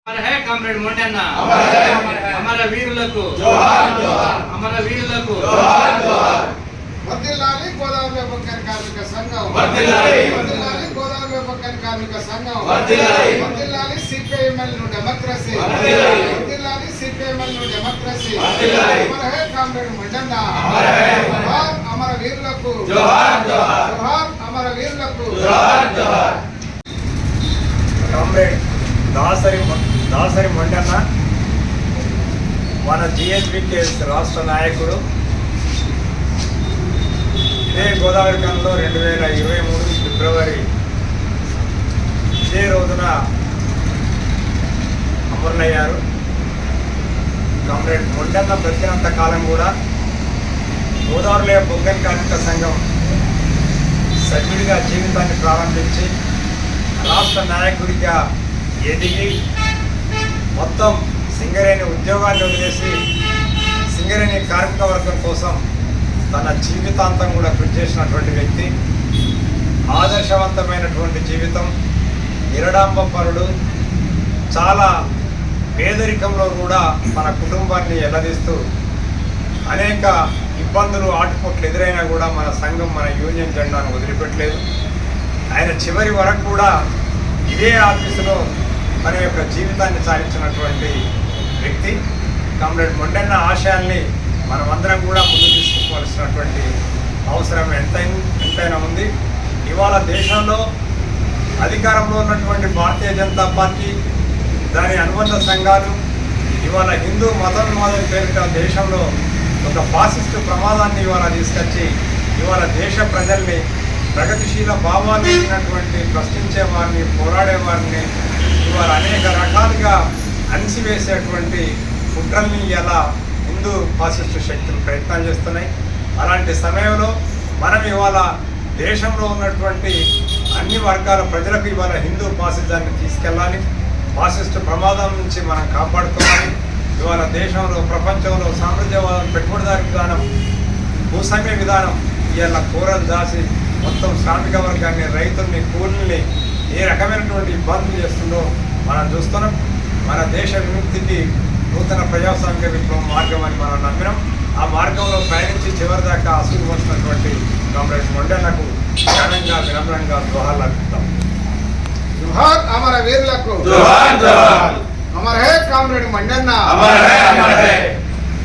अमर है कामरेड मोंडन्ना अमर वीरुలకు अमर वीरुలకు వర్ధిల్లాలి గోదావరి వ్యాపార కార్మిక సంఘం వర్ధిల్లాలి గోదావరి వ్యాపార కార్మిక సంఘం వర్ధిల్లాలి సిపిఐఎంఎల్ ను డెమోక్రసీ వర్ధిల్లాలి సిపిఐఎంఎల్ ను డెమోక్రసీ అమర్ హై కామ్రేడ్ మొండన్న అమర వీరులకు జోహార్ జోహార్ అమర వీరులకు జోహార్ జోహార్ కామ్రేడ్ దాసరి మొండన్న మన జిఎస్బికేఎస్ రాష్ట్ర నాయకుడు. ఇదే గోదావరి కన్లో 2023 ఫిబ్రవరి ఇదే రోజున అమరులయ్యారు. కామ్రేడ్ మొండన్న బ్రతికినంత కాలం కూడా గోదావరిలో బొగ్గన్ కార్మిక సంఘం సభ్యుడిగా జీవితాన్ని ప్రారంభించి రాష్ట్ర నాయకుడిగా ఎదిగి మొత్తం సింగరేణి ఉద్యోగాన్ని వదిలేసి సింగరేణి కార్మిక వర్గం కోసం తన జీవితాంతం కూడా కృషి చేసినటువంటి వ్యక్తి. ఆదర్శవంతమైనటువంటి జీవితం, నిరడాంబపరుడు, చాలా పేదరికంలో కూడా మన కుటుంబాన్ని ఎల్లదీస్తూ అనేక ఇబ్బందులు ఆటుపోట్లు ఎదురైనా కూడా మన సంఘం మన యూనియన్ జెండాను వదిలిపెట్టలేదు. ఆయన చివరి వరకు కూడా ఇదే ఆఫీసులో మన యొక్క జీవితాన్ని సాధించినటువంటి వ్యక్తి. కామ్రేడ్ మొండన్న ఆశయాల్ని మనమందరం కూడా ముందు తీసుకోవాల్సినటువంటి అవసరం ఎంతైనా ఉంది. ఇవాళ దేశంలో అధికారంలో ఉన్నటువంటి భారతీయ జనతా పార్టీ, దాని అనుబంధ సంఘాలు ఇవాళ హిందూ మతోన్మాదం పేరిట దేశంలో ఒక ఫాసిస్టు ప్రమాదాన్ని ఇవాళ తీసుకొచ్చి ఇవాళ దేశ ప్రజల్ని ప్రగతిశీల భావాలు ఉన్నటువంటి ప్రశ్నించే వారిని, పోరాడేవారిని ఇవాళ అనేక రకాలుగా అణిసివేసేటువంటి కుట్రల్ని ఇలా హిందూ ఫాసిస్టు శక్తులు ప్రయత్నాలు చేస్తున్నాయి. అలాంటి సమయంలో మనం ఇవాళ దేశంలో ఉన్నటువంటి అన్ని వర్గాల ప్రజలకు ఇవాళ హిందూ ఫాసిజాన్ని తీసుకెళ్ళాలి. ఫాసిస్టు ప్రమాదం నుంచి మనం కాపాడుకోవాలి. ఇవాళ దేశంలో, ప్రపంచంలో సామ్రాజ్యవాదం, పెట్టుబడిదారి విధానం, భూస్వామ్య విధానం ఇవాళ కూరలు దాసి మొత్తం శ్రామిక వర్గాన్ని, రైతుల్ని, కూలీల్ని ఏ రకమైనటువంటి ఇబ్బందులు చేస్తుందో మనం చూస్తున్నాం. మన దేశ విముక్తికి నూతన ప్రజాస్వామిక విప్లవం మార్గం అని మనం నమ్మినాం. ఆ మార్గంలో ప్రయాణించి చివరి దాకా అసలు వచ్చినటువంటి కామ్రేడ్ మొండన్నకు ఘనంగా వినమ్రంగా జోహార్లు అర్పిస్తాం. జోహార్ అమర వీరులకు జోహార్ జోహార్ అమర్ హై కామ్రేడ్ మొండన్న అమర్ హై